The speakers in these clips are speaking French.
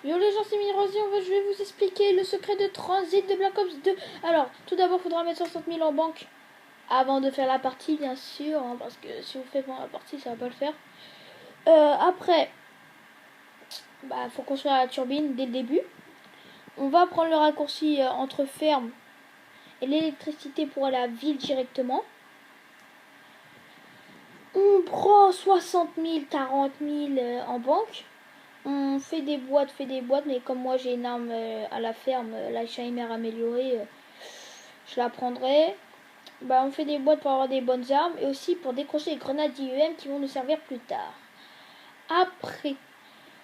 Yo les gens, c'est Mirosy, je vais vous expliquer le secret de transit de Black Ops 2. Alors, tout d'abord, il faudra mettre 60 000 en banque avant de faire la partie, bien sûr, hein, parce que si vous faites pendant la partie, ça va pas le faire. Après, faut construire la turbine dès le début. On va prendre le raccourci entre ferme et l'électricité pour aller à la ville directement. On prend 60 000, 40 000 en banque. On fait des boîtes, mais comme moi j'ai une arme à la ferme, la Scheimer améliorée, je la prendrai. On fait des boîtes pour avoir des bonnes armes et aussi pour décrocher les grenades IEM qui vont nous servir plus tard. Après,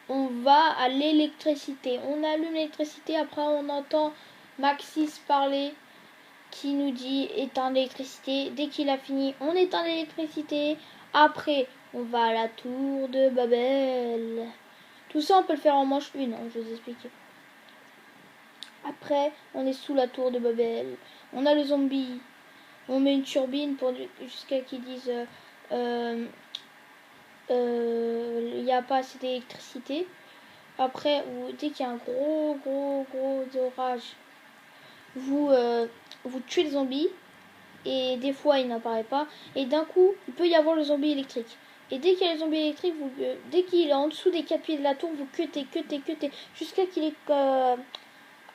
on va à l'électricité. On allume l'électricité, après on entend Maxis parler qui nous dit éteindre l'électricité. Dès qu'il a fini, on éteint l'électricité. Après, on va à la tour de Babel. Tout ça, on peut le faire en manche 1, hein, je vais vous expliquer. Après, on est sous la tour de Babel. On a le zombie. On met une turbine pour jusqu'à qu'ils disent il n'y a pas assez d'électricité. Après, dès qu'il y a un gros orage, vous tuez le zombie. Et des fois, il n'apparaît pas. Et d'un coup, il peut y avoir le zombie électrique. Et dès qu'il y a le zombie électrique, dès qu'il est en dessous des 4 pieds de la tour, vous cuttez jusqu'à qu'il est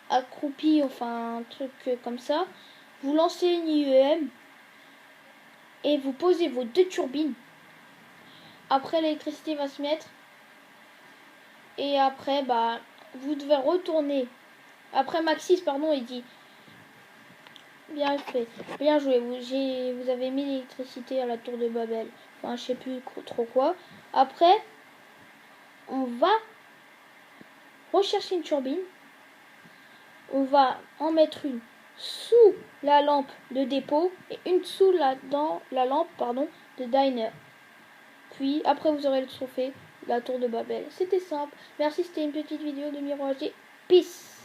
accroupi, enfin un truc comme ça. Vous lancez une IEM et vous posez vos 2 turbines. Après, l'électricité va se mettre. Et après, vous devez retourner. Après, Maxis, pardon, il dit bien fait, bien joué. Vous avez mis l'électricité à la tour de Babel. Enfin, je sais plus trop quoi. Après, on va rechercher une turbine. On va en mettre une sous la lampe de dépôt et une sous dans la lampe de diner. Puis après vous aurez le trophée, la tour de Babel. C'était simple. Merci, c'était une petite vidéo de Mirage. Peace.